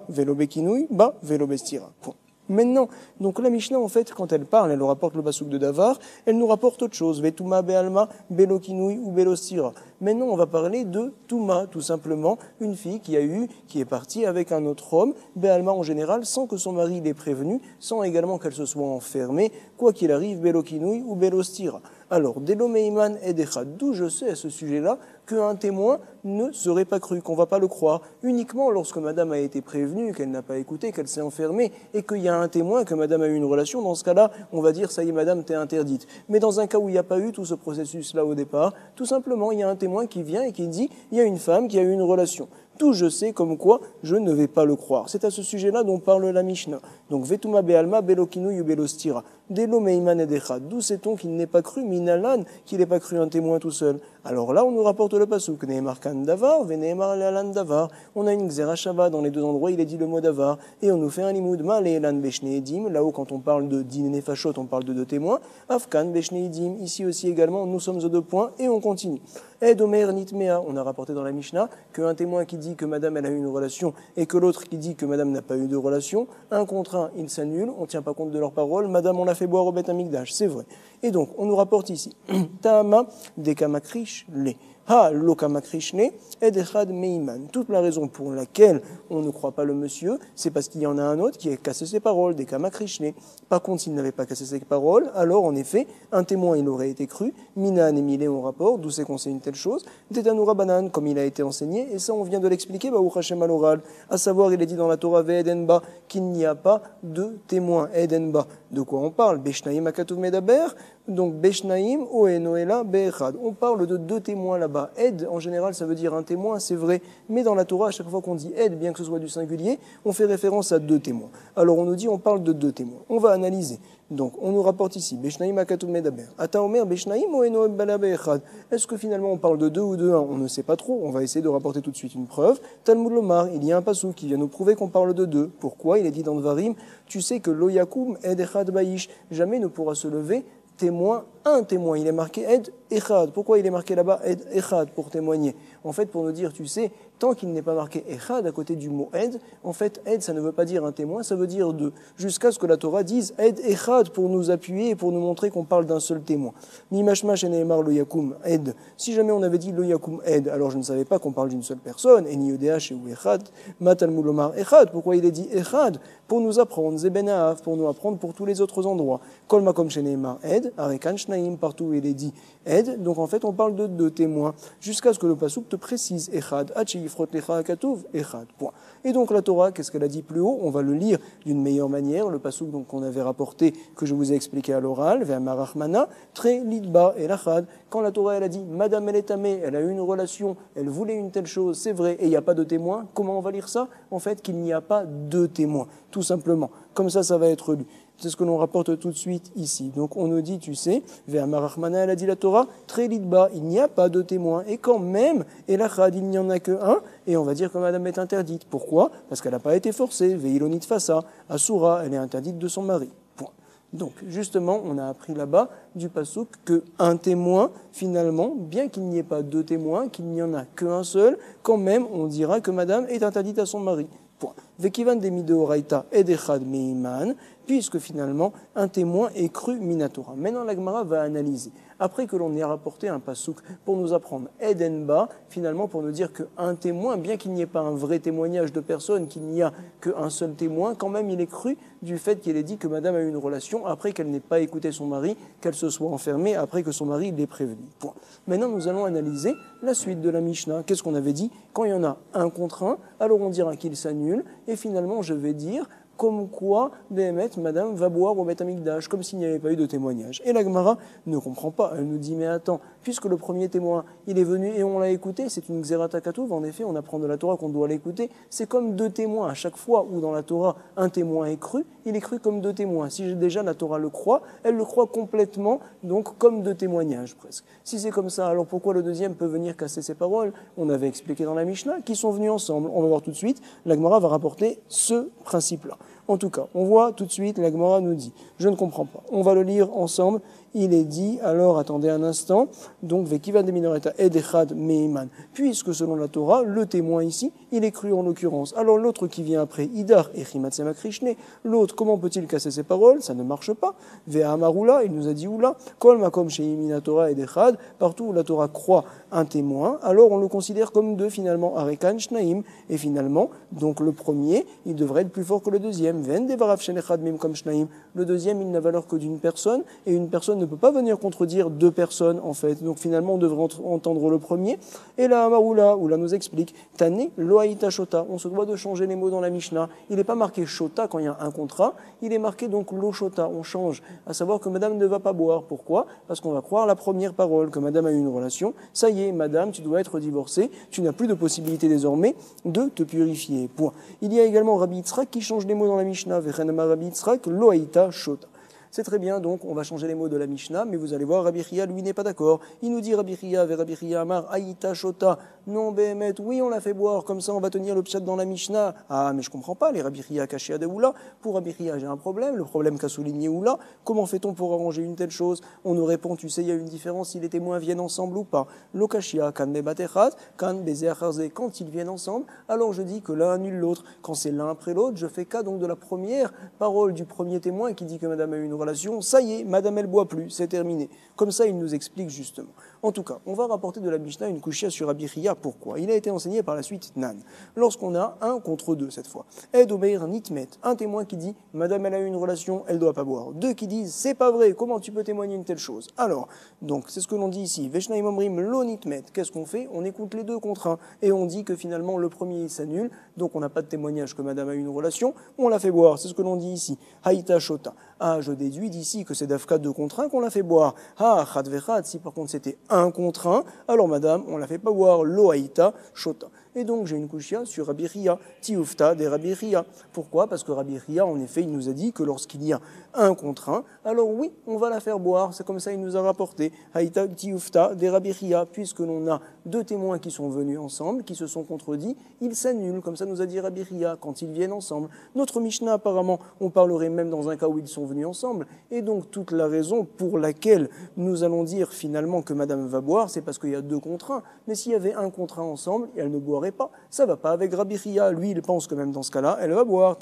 velo bekinui, ba velo bestira. Point. Maintenant, donc la Mishnah, en fait, quand elle parle, elle nous rapporte le pasouk de Davar, elle nous rapporte autre chose, Vetuma be'alma, belokinui ou belostira. Maintenant, on va parler de Touma, tout simplement, une fille qui est partie avec un autre homme, be'alma en général, sans que son mari l'ait prévenu, sans également qu'elle se soit enfermée, quoi qu'il arrive, belokinui ou belostira. Alors, Delomeiman et Dechad, d'où je sais à ce sujet-là qu'un témoin ne serait pas cru, qu'on ne va pas le croire, uniquement lorsque madame a été prévenue, qu'elle n'a pas écouté, qu'elle s'est enfermée, et qu'il y a un témoin, que madame a eu une relation, dans ce cas-là, on va dire, ça y est, madame, t'es interdite. Mais dans un cas où il n'y a pas eu tout ce processus-là au départ, tout simplement, il y a un témoin qui vient et qui dit, il y a une femme qui a eu une relation. Tout je sais comme quoi je ne vais pas le croire. C'est à ce sujet-là dont parle la Mishnah. Donc, Vetuma be'alma belokinu yubelostira. Delo meiman edechad. D'où sait-on qu'il n'est pas cru, minalan, qu'il n'est pas cru un témoin tout seul. Alors là, on nous rapporte le pasuk. Neemar kan davar, veneemar le'alan davar. On a une xera shava dans les deux endroits, il est dit le mot davar. Et on nous fait un limoud ma le'elan beshne edim. Là-haut, quand on parle de din nefashot, on parle de deux témoins. Afkan beshne edim. Ici aussi également, nous sommes aux deux points et on continue. Ed omer nitmea. On a rapporté dans la Mishnah qu'un témoin qui dit que madame elle a eu une relation et que l'autre qui dit que madame n'a pas eu de relation, un contre un, ils s'annulent, on ne tient pas compte de leurs paroles, madame on l'a fait boire au Beth Amikdash, c'est vrai. Et donc, on nous rapporte ici, Ta'ama dekamakrish le. Ha lokamakrishne edechad meiman. Toute la raison pour laquelle on ne croit pas le monsieur, c'est parce qu'il y en a un autre qui a cassé ses paroles, dekamakrishne. Par contre, s'il n'avait pas cassé ses paroles, alors en effet, un témoin il aurait été cru, minan et milé on rapporte, d'où c'est qu'on sait une telle chose, detanura banan, comme il a été enseigné, et ça on vient de l'expliquer, Baruch Hashem à l'oral, à savoir il est dit dans la Torah ve'edenba qu'il n'y a pas de témoin, edenba. De quoi on parle? Beshnaim akatuv medaber. Donc, Beshnaim, Oenoela, Be'echad. On parle de deux témoins là-bas. Ed, en général, ça veut dire un témoin, c'est vrai. Mais dans la Torah, à chaque fois qu'on dit Ed, bien que ce soit du singulier, on fait référence à deux témoins. Alors, on nous dit, on parle de deux témoins. On va analyser. Donc, on nous rapporte ici, Beshnaim akatum medaber. Ata omer, Beshnaim, Oenoela, Bala, Be'echad. Est-ce que finalement, on parle de deux ou de un? On ne sait pas trop. On va essayer de rapporter tout de suite une preuve. Talmud Lomar, il y a un passou qui vient nous prouver qu'on parle de deux. Pourquoi? Il est dit dans Dvarim, tu sais que Loyakum, Ed Echad Baïsh, jamais ne pourra se lever témoin, un témoin. Il est marqué Ed Echad. Pourquoi il est marqué là-bas Ed Echad pour témoigner? En fait, pour nous dire, tu sais, tant qu'il n'est pas marqué Echad à côté du mot Ed, en fait, Ed, ça ne veut pas dire un témoin, ça veut dire deux. Jusqu'à ce que la Torah dise Ed Echad pour nous appuyer et pour nous montrer qu'on parle d'un seul témoin. Mimashmash et Neemar lo yakum Ed. Si jamais on avait dit lo yakum Ed, alors je ne savais pas qu'on parle d'une seule personne. Et ni Yodeach ou Echad, Matalmud Lomar Echad. Pourquoi il est dit Echad? Pour nous apprendre, Zebenaaf, pour nous apprendre pour tous les autres endroits. Kol makom sheneemar Ed, Arekan Shnaim, partout où il est dit Ed. Donc en fait, on parle de deux témoins. Jusqu'à ce que le pasuk te précise Echad, Achiyifrot lecha akatuv, Echad. Point. Et donc la Torah, qu'est-ce qu'elle a dit plus haut? On va le lire d'une meilleure manière. Le pasuk donc qu'on avait rapporté, que je vous ai expliqué à l'oral, Ve'amarachmana, Tre lidba et lachad. Quand la Torah elle a dit Madame elle est tamée, elle a eu une relation, elle voulait une telle chose, c'est vrai, et il n'y a pas de témoin. Comment on va lire ça? En fait, qu'il n'y a pas de témoin, tout simplement. Comme ça va être lu. C'est ce que l'on rapporte tout de suite ici. Donc on nous dit, tu sais, Ve'amarachmana, elle a dit la Torah, Tre lidba, il n'y a pas de témoin. Et quand même, elachad, il n'y en a que un, et on va dire que Madame est interdite. Pourquoi? Parce qu'elle n'a pas été forcée. Ve'ilonit fasa, Asura, elle est interdite de son mari. Point. Donc, justement, on a appris là-bas du pasuk qu'un témoin, finalement, bien qu'il n'y ait pas deux témoins, qu'il n'y en a qu'un seul, quand même, on dira que Madame est interdite à son mari. Point. Vekivan demi de oraita edechad meiman, puisque finalement, un témoin est cru minatora. Maintenant, la Gemara va analyser. Après que l'on ait rapporté un pasouk pour nous apprendre Edenba, finalement pour nous dire qu'un témoin, bien qu'il n'y ait pas un vrai témoignage de personne, qu'il n'y a qu'un seul témoin, quand même il est cru du fait qu'il ait dit que madame a eu une relation après qu'elle n'ait pas écouté son mari, qu'elle se soit enfermée après que son mari l'ait prévenu. Point. Maintenant nous allons analyser la suite de la Mishnah. Qu'est-ce qu'on avait dit? Quand il y en a un contre un, alors on dira qu'il s'annule, et finalement je vais dire comme quoi, Béhémet, madame, va boire au Beth Amikdash, comme s'il n'y avait pas eu de témoignage. Et la Gemara ne comprend pas, elle nous dit, mais attends, puisque le premier témoin, il est venu et on l'a écouté, c'est une Xerata Katuv, en effet, on apprend de la Torah qu'on doit l'écouter, c'est comme deux témoins. À chaque fois où dans la Torah, un témoin est cru, il est cru comme deux témoins. Si déjà la Torah le croit, elle le croit complètement, donc comme deux témoignages presque. Si c'est comme ça, alors pourquoi le deuxième peut venir casser ses paroles? On avait expliqué dans la Mishnah qu'ils sont venus ensemble. On va voir tout de suite, la Gemara va rapporter ce principe-là. En tout cas, on voit tout de suite, la Gemara nous dit, je ne comprends pas. On va le lire ensemble. Il est dit, alors attendez un instant, donc Vekivan de Minoreta Edechad Meiman, puisque selon la Torah, le témoin ici, il est cru en l'occurrence. Alors l'autre qui vient après, Idar et Chimatsema Krishne, l'autre, comment peut-il casser ses paroles? Ça ne marche pas. Ve'amarula, il nous a dit oula, Kol Makom Sheimina Torah Edechad, partout où la Torah croit un témoin, alors on le considère comme deux finalement, Arekan Shnaim, et finalement, donc le premier, il devrait être plus fort que le deuxième. Ven Devarav Shenechad Mim comme Shnaim, le deuxième, il n'a valeur que d'une personne, et une personne ne peut pas venir contredire deux personnes, en fait. Donc finalement, on devrait entendre le premier. Et là, Amaroula, Oula nous explique, Tane, Loaïta Shota. On se doit de changer les mots dans la Mishnah. Il n'est pas marqué Shota quand il y a un contrat, il est marqué donc Lo Shota. On change, à savoir que madame ne va pas boire. Pourquoi? Parce qu'on va croire la première parole, que madame a eu une relation. Ça y est, madame, tu dois être divorcée. Tu n'as plus de possibilité désormais de te purifier. Point. Il y a également Rabbi Yitzhak qui change les mots dans la Mishnah. Vechenama Rabbi Yitzhak, Loaïta Shota. C'est très bien, donc on va changer les mots de la Mishnah, mais vous allez voir, Rabbi Chia, lui, n'est pas d'accord. Il nous dit, Rabbi Chia, vers Rabbi Chia Amar, Aïta Shota, non, Behemet, oui, on l'a fait boire, comme ça on va tenir le pshat dans la Mishnah. Ah, mais je comprends pas, les Rabbi Chia cachés à des Oula. Pour Rabbi Chia, j'ai un problème, le problème qu'a souligné Oula. Comment fait-on pour arranger une telle chose? On nous répond, tu sais, il y a une différence si les témoins viennent ensemble ou pas. Lokashia, kan bebatechat, kan bezeacharze, quand ils viennent ensemble, alors je dis que l'un annule l'autre. Quand c'est l'un après l'autre, je fais cas donc de la première parole du premier témoin qui dit que madame a eu une relation, ça y est, madame elle boit plus, c'est terminé. Comme ça, il nous explique justement. En tout cas, on va rapporter de la Mishnah une kushia sur Rabbi Chia. Pourquoi? Il a été enseigné par la suite Nan. Lorsqu'on a un contre deux cette fois. Ed Omeir Nitmet, un témoin qui dit madame elle a eu une relation, elle ne doit pas boire. Deux qui disent c'est pas vrai, comment tu peux témoigner une telle chose? Alors, donc c'est ce que l'on dit ici. Veshnaim Omrim Lo Nitmet. Qu'est-ce qu'on fait? On écoute les deux contre un et on dit que finalement le premier il s'annule, donc on n'a pas de témoignage que madame a eu une relation, on l'a fait boire. C'est ce que l'on dit ici. Haïta Shota. Ah, je déduis d'ici que c'est d'Afka 2 contre 1 qu'on l'a fait boire. Ah, Chad Vechad, si par contre c'était 1 contre 1, alors madame, on la fait pas boire, Lo Haïta Shota. Et donc j'ai une kushia sur Rabbi Chia, Tioufta des Rabbi Chia. Pourquoi? Parce que Rabbi Chia, en effet, il nous a dit que lorsqu'il y a 1 contre 1, alors oui, on va la faire boire. C'est comme ça il nous a rapporté. Haïta Tioufta des Rabbi Chia, puisque l'on a deux témoins qui sont venus ensemble, qui se sont contredits, ils s'annulent. Comme ça nous a dit Rabbi Chia, quand ils viennent ensemble. Notre Mishnah, apparemment, on parlerait même dans un cas où ils sont venus ensemble. Et donc toute la raison pour laquelle nous allons dire finalement que madame va boire, c'est parce qu'il y a 2 contre 1. Mais s'il y avait 1 contre 1 ensemble, et elle ne boirait pas, ça va pas avec Rabbi Chia. Lui, il pense que même dans ce cas-là, elle va boire.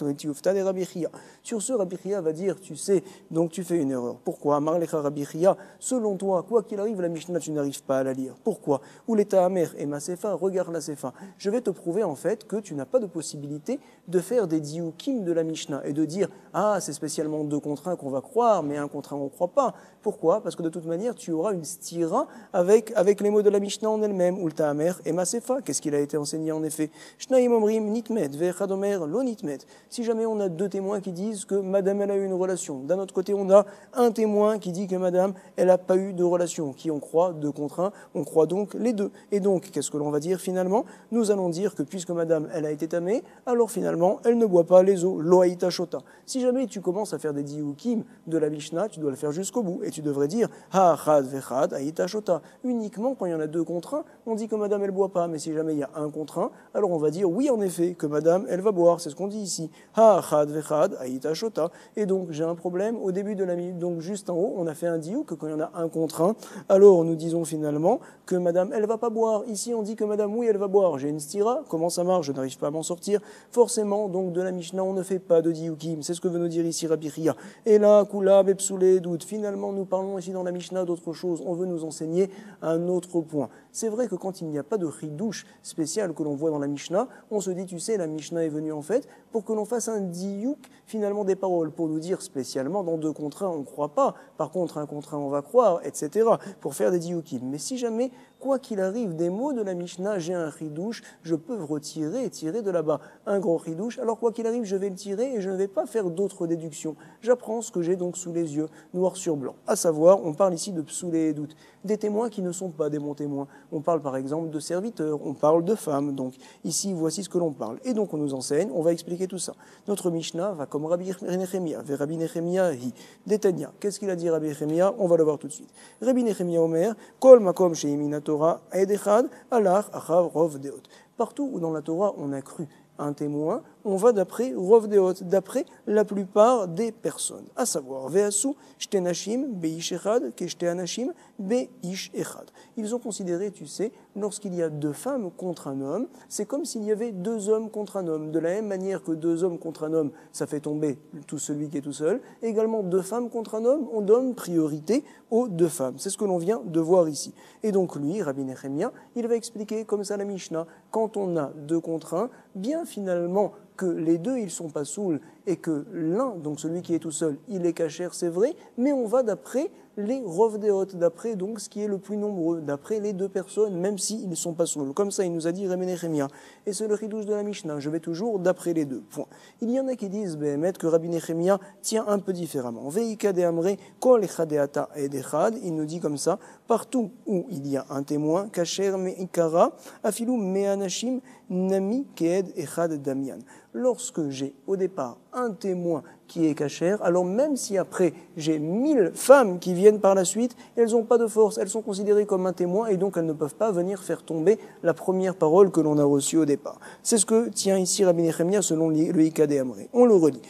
Sur ce, Rabbi Chia va dire, tu sais, donc tu fais une erreur. Pourquoi? Marlecha Rabbi Chia, selon toi, quoi qu'il arrive, la Mishnah, tu n'arrives pas à la lire. Pourquoi? Ou l'état amer et ma sefa, regarde la sefa. Je vais te prouver en fait que tu n'as pas de possibilité de faire des diukim de la Mishnah et de dire, ah, c'est spécialement 2 contre 1 qu'on va croire, mais 1 contre 1 on ne croit pas. Pourquoi? Parce que de toute manière, tu auras une stira avec les mots de la Mishnah en elle-même. Ulta amer et masefa. Qu'est-ce qu'il a été enseigné en effet? Shnaim omrim nitmet ve'echad omer lo nitmet. Si jamais on a 2 témoins qui disent que madame elle a eu une relation, d'un autre côté on a un témoin qui dit que madame elle n'a pas eu de relation, qui on croit 2 contre 1, on croit donc les deux. Et donc, qu'est-ce que l'on va dire finalement? Nous allons dire que puisque madame elle a été tamée, alors finalement elle ne boit pas les eaux. Lo haïta shota. Si jamais tu commences à faire des diukim de la Mishnah, tu dois le faire jusqu'au bout. Et tu devrais dire ha chad vechad haïta shota. Uniquement quand il y en a 2 contre 1, on dit que madame elle boit pas. Mais si jamais il y a 1 contre 1, alors on va dire oui en effet que madame elle va boire. C'est ce qu'on dit ici. Ha chad vechad haïta shota. Et donc j'ai un problème au début de la minute. Donc juste en haut, on a fait un diou que quand il y en a 1 contre 1, alors nous disons finalement que madame elle va pas boire. Ici on dit que madame oui elle va boire. J'ai une stira. Comment ça marche? Je n'arrive pas à m'en sortir. Forcément donc de la Mishnah on ne fait pas de dioukim. C'est ce que veut nous dire ici Rabbi Chia. Et là, Kula, Bepsoulé, doute. Finalement, nous parlons ici dans la Mishnah d'autre chose. On veut nous enseigner un autre point. C'est vrai que quand il n'y a pas de chidouche spécial que l'on voit dans la Mishnah, on se dit, tu sais, la Mishnah est venue en fait pour que l'on fasse un diouk finalement des paroles, pour nous dire spécialement dans 2 contre 1, on ne croit pas. Par contre, 1 contre 1, on va croire, etc. pour faire des dioukim. Mais si jamais, quoi qu'il arrive, des mots de la Mishnah, j'ai un chidouche, je peux retirer et tirer de là-bas un gros chidouche. Alors quoi qu'il arrive, je vais le tirer et je ne vais pas faire d'autres déductions. J'apprends ce que j'ai donc sous les yeux, noir sur blanc. À savoir, on parle ici de psoulé et doute, des témoins qui ne sont pas des bons témoins. On parle par exemple de serviteurs, on parle de femmes. Donc ici, voici ce que l'on parle. Et donc on nous enseigne, on va expliquer tout ça. Notre Mishnah va comme Rabbi Nechemia, vers Rabbi Nechemia hi, Détania. Qu'est-ce qu'il a dit Rabbi Nechemia? On va le voir tout de suite. Rabbi Nechemia Omer, Kol makom sheimina Torah edechad, alach achav rov deot. Partout où dans la Torah on a cru un témoin, on va d'après Rov Deot, d'après la plupart des personnes. À savoir, Ve'asu, Shte Nashim, Beish Echad, Ke Shte Anashim, Beish Echad. Ils ont considéré, tu sais, lorsqu'il y a 2 femmes contre un homme, c'est comme s'il y avait 2 hommes contre un homme. De la même manière que 2 hommes contre un homme, ça fait tomber tout celui qui est tout seul. Également, 2 femmes contre un homme, on donne priorité aux 2 femmes. C'est ce que l'on vient de voir ici. Et donc lui, Rabbi Nechemia, il va expliquer comme ça la Mishnah, quand on a 2 contre 1, bien finalement, que les deux, ils sont pas saouls et que l'un, donc celui qui est tout seul, il est cachère, c'est vrai, mais on va d'après les rovdeot, d'après donc ce qui est le plus nombreux, d'après les deux personnes, même s'ils ne sont pas saouls. Comme ça, il nous a dit Rabbi Nechemia. Et c'est le chidouche de la Mishnah, je vais toujours d'après les deux. Point. Il y en a qui disent, Behemet, que Rabbi Nechemia tient un peu différemment. Veika de amre, kol echadeata edechad, il nous dit comme ça, partout où il y a un témoin, kasher meikara, afilu meanashim, nami keed echad damian. Lorsque j'ai au départ un témoin qui est cachère, alors même si après j'ai 1000 femmes qui viennent par la suite, elles n'ont pas de force, elles sont considérées comme un témoin et donc elles ne peuvent pas venir faire tomber la première parole que l'on a reçue au départ. C'est ce que tient ici Rabbi Nechemia selon le Ika de Amré. On le relit.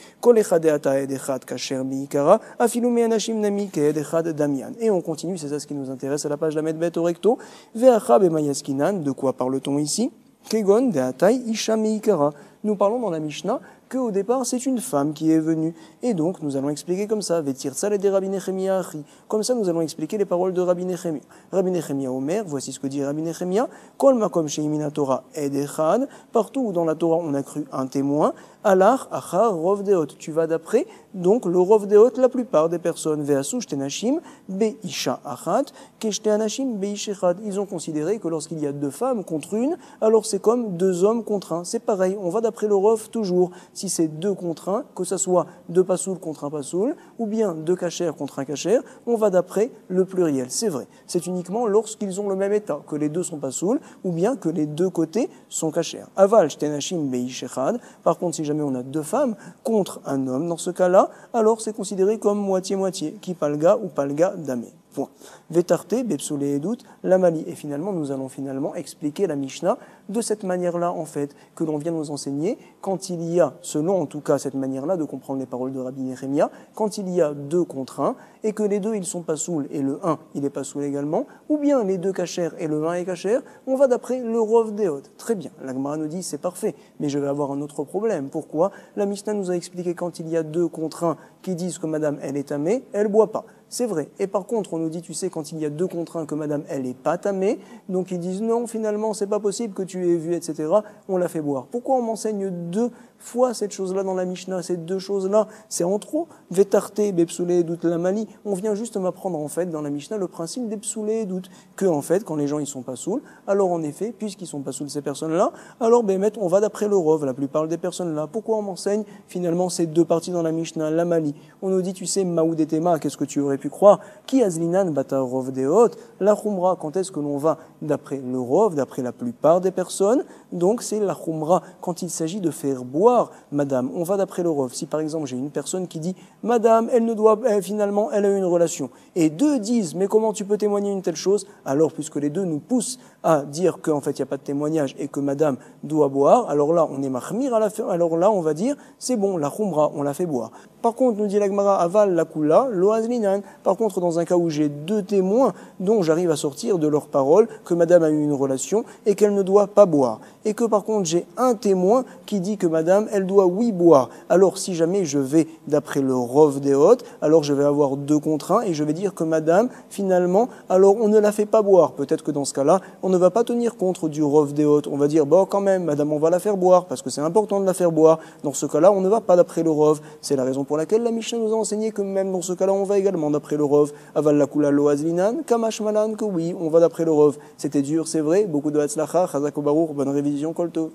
Et on continue, c'est ça ce qui nous intéresse à la page Lamed Bet au recto. De quoi parle-t-on ici? Kegon de Atai Isha Meikara. Nous parlons dans la Mishnah qu'au départ, c'est une femme qui est venue. Et donc, nous allons expliquer comme ça, Vetir Tzale de Rabbi Nechemia Achi. Comme ça, nous allons expliquer les paroles de Rabbi Nechemia. Rabbi Nechemia Omer, voici ce que dit Rabbi Nechemia. Kol makom sheimina Torah ed echad. Partout où dans la Torah on a cru un témoin, Alach achar rov deot. Tu vas d'après, donc le rov deot, la plupart des personnes, ve'asush tenashim be'isha achat, keshte anashim be'ish echad. Ils ont considéré que lorsqu'il y a deux femmes contre une, alors c'est comme deux hommes contre un. C'est pareil, on va d'après le rov toujours. Si c'est deux contre un, que ce soit deux pasoul contre un pasoul, ou bien deux cachères contre un cachère, on va d'après le pluriel. C'est vrai. C'est uniquement lorsqu'ils ont le même état, que les deux sont pasoul, ou bien que les deux côtés sont cachères. Aval shtenashim be'ish echad. Par contre, si jamais on a deux femmes contre un homme, dans ce cas-là, alors c'est considéré comme moitié-moitié, qui palga ou palga damé. Point. Vetarte, Bepsoule et Doute, Lamali. Et finalement, nous allons expliquer la Mishnah de cette manière-là, en fait, que l'on vient nous enseigner, quand il y a, selon en tout cas cette manière-là de comprendre les paroles de Rabbi Nechemia, quand il y a deux contre un, et que les deux ils sont pas saouls, et le 1 il est pas saoul également, ou bien les deux cachères et le 1 est cachère, on va d'après le Rov Deot. Très bien, la Gemara nous dit c'est parfait, mais je vais avoir un autre problème. Pourquoi? La Mishnah nous a expliqué quand il y a deux contre un qui disent que madame elle est tamée, elle boit pas. C'est vrai. Et par contre, on nous dit, tu sais, quand il y a deux contre un que madame, elle est pas tamée, donc ils disent non, finalement, c'est pas possible que tu aies vu, etc. On la fait boire. Pourquoi on m'enseigne deux fois cette chose-là dans la Mishnah? Ces deux choses-là, c'est en trop. Vetarte, bepsoulé, doute la mali. On vient juste m'apprendre, en fait, dans la Mishnah, le principe des psoulé, doute. Que, en fait, quand les gens, ils sont pas saouls, alors en effet, puisqu'ils sont pas saouls, ces personnes-là, alors, on va d'après le rov, la plupart des personnes-là. Pourquoi on m'enseigne, finalement, ces deux parties dans la Mishnah, la mali? On nous dit, tu sais, maoud et tema, qu'est-ce que tu aurais pu croire? Qui azlinan bata rov deot? La khumra, quand est-ce que l'on va d'après le rov, d'après la plupart des personnes? Donc, c'est la khumra, quand il s'agit de faire boire madame. On va d'après le rov. Si par exemple j'ai une personne qui dit madame, elle ne doit, finalement, elle a eu une relation. Et deux disent, mais comment tu peux témoigner une telle chose? Alors, puisque les deux nous poussent à dire qu'en fait il n'y a pas de témoignage et que madame doit boire, alors là on est mahmir à la fin, alors là on va dire c'est bon, la khumra, on la fait boire. Par contre, nous dit la Gemara, aval la kula, lo azlinan. Par contre, dans un cas où j'ai deux témoins dont j'arrive à sortir de leurs paroles que madame a eu une relation et qu'elle ne doit pas boire, et que par contre j'ai un témoin qui dit que madame, elle doit oui boire, alors si jamais je vais d'après le rov des hôtes, alors je vais avoir deux contre un et je vais dire que madame, finalement, alors on ne la fait pas boire. Peut-être que dans ce cas-là, on ne va pas tenir compte du rov des hôtes. On va dire, bon, quand même, madame, on va la faire boire parce que c'est important de la faire boire. Dans ce cas-là, on ne va pas d'après le rov. C'est la raison pour laquelle la Mishnah nous a enseigné que même dans ce cas-là, on va également d'après le rov. Aval la kula lo azlinan, kamash malan, que oui, on va d'après le rov. C'était dur, c'est vrai. Beaucoup de hatzlacha, chazak baruch, bonne révision, kolto.